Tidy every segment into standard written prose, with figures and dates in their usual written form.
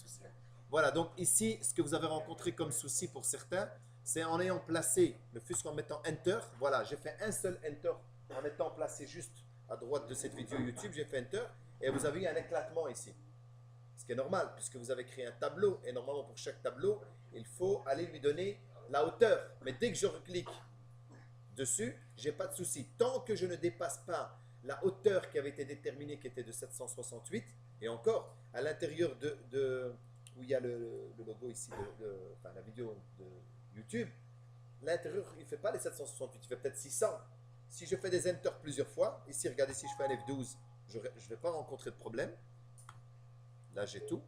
souci. Voilà, donc ici, ce que vous avez rencontré comme souci pour certains, c'est en ayant placé le fusque en mettant Enter. Voilà, j'ai fait un seul Enter en étant placé juste à droite de cette vidéo YouTube. J'ai fait Enter et vous avez eu un éclatement ici. Ce qui est normal, puisque vous avez créé un tableau. Et normalement, pour chaque tableau, il faut aller lui donner la hauteur. Mais dès que je reclique dessus, j'ai pas de souci. Tant que je ne dépasse pas la hauteur qui avait été déterminée, qui était de 768, et encore, à l'intérieur où il y a le logo ici, enfin, la vidéo de YouTube, l'intérieur, il ne fait pas les 768, il fait peut-être 600. Si je fais des enter plusieurs fois, ici, regardez, si je fais un F12, je ne vais pas rencontrer de problème. Là, j'ai tout.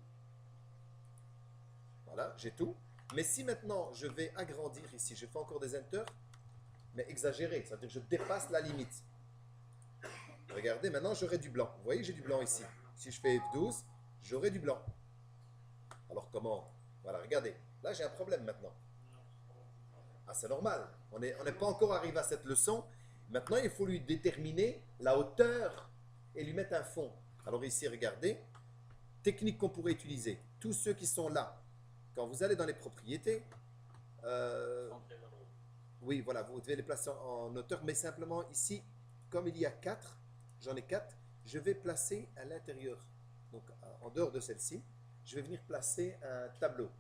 Voilà, j'ai tout. Mais si maintenant, je vais agrandir ici, je fais encore des enter, mais exagéré, c'est-à-dire que je dépasse la limite. Regardez, maintenant, j'aurai du blanc. Vous voyez, j'ai du blanc ici. Si je fais F12, j'aurai du blanc. Alors, comment? Voilà, regardez. Là, j'ai un problème maintenant. Ah, c'est normal. On n'est pas encore arrivé à cette leçon. Maintenant, il faut lui déterminer la hauteur et lui mettre un fond. Alors ici, regardez. Technique qu'on pourrait utiliser. Tous ceux qui sont là, quand vous allez dans les propriétés, oui, voilà, vous devez les placer en hauteur, mais simplement ici, comme il y a 4, j'en ai 4, je vais placer à l'intérieur, donc en dehors de celle-ci, je vais venir placer un tableau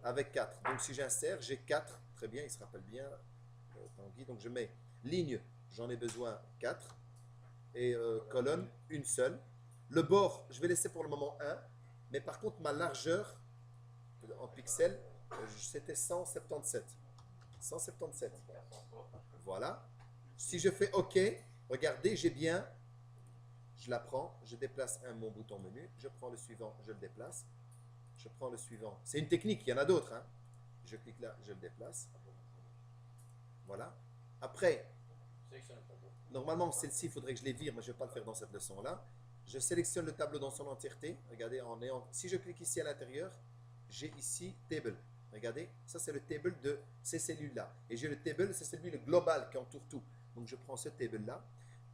avec 4. Donc si j'insère, j'ai 4, très bien, il se rappelle bien, Tanguy. Donc je mets ligne, j'en ai besoin 4, et colonne, une seule. Le bord, je vais laisser pour le moment 1, mais par contre ma largeur en pixels, c'était 177. 177. Voilà. Si je fais OK, regardez, j'ai bien, je la prends, je déplace mon bouton menu, je prends le suivant, je le déplace, je prends le suivant. C'est une technique, il y en a d'autres. Hein. Je clique là, je le déplace. Voilà. Après, normalement, celle-ci, il faudrait que je les vire, mais je ne vais pas le faire dans cette leçon-là. Je sélectionne le tableau dans son entièreté. Regardez, si je clique ici à l'intérieur, j'ai ici Table. Regardez, ça c'est le table de ces cellules-là. Et j'ai le table, c'est celui le global qui entoure tout. Donc je prends ce table-là.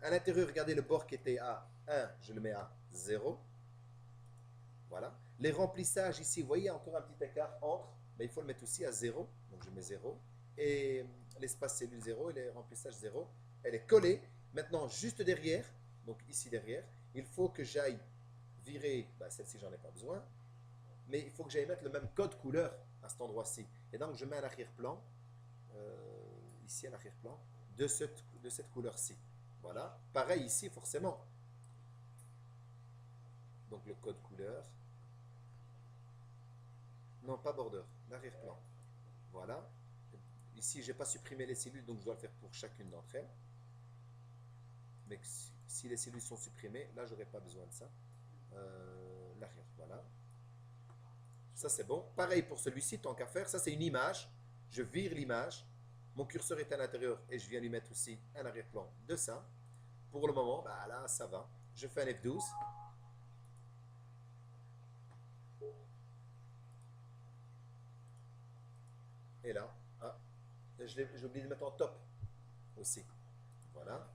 À l'intérieur, regardez le bord qui était à 1, je le mets à 0. Voilà. Les remplissages ici, vous voyez encore un petit écart entre, mais il faut le mettre aussi à 0. Donc je mets 0. Et l'espace cellule 0 et les remplissages 0. Elle est collée. Maintenant, juste derrière, donc ici derrière, il faut que j'aille virer, celle-ci j'en ai pas besoin, mais il faut que j'aille mettre le même code couleur à cet endroit-ci. Et donc je mets un arrière-plan, ici un arrière-plan, de cette couleur-ci. Voilà. Pareil ici forcément. Donc le code couleur. Non, pas border, l'arrière-plan. Voilà. Ici, je n'ai pas supprimé les cellules, donc je dois le faire pour chacune d'entre elles. Mais si les cellules sont supprimées, là, je n'aurai pas besoin de ça. L'arrière, voilà. Ça, c'est bon. Pareil pour celui-ci, tant qu'à faire. Ça, c'est une image. Je vire l'image. Mon curseur est à l'intérieur et je viens lui mettre aussi un arrière-plan de ça. Pour le moment, là, ça va. Je fais un F12. Et là, j'ai oublié de mettre en top aussi. Voilà.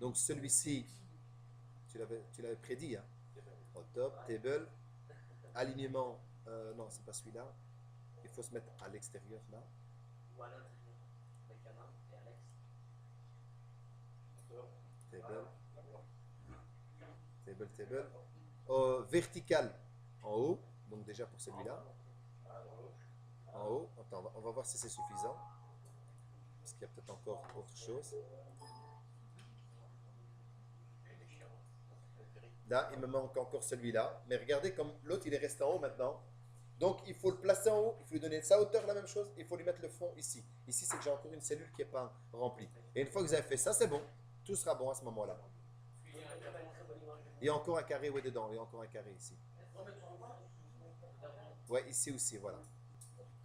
Donc celui-ci, tu l'avais prédit, hein? Au top, table, alignement, non, c'est pas celui-là. Il faut se mettre à l'extérieur là. Table. Vertical en haut, donc déjà pour celui-là. En haut, attends, on va voir si c'est suffisant. Parce qu'il y a peut-être encore autre chose. Là, il me manque encore celui-là. Mais regardez comme l'autre, il est resté en haut maintenant. Donc, il faut le placer en haut. Il faut lui donner sa hauteur, la même chose. Il faut lui mettre le fond ici. Ici, c'est que j'ai encore une cellule qui n'est pas remplie. Et une fois que vous avez fait ça, c'est bon. Tout sera bon à ce moment-là. Il y a encore un carré, oui, dedans. Il y a encore un carré ici. Ouais, ici aussi, voilà.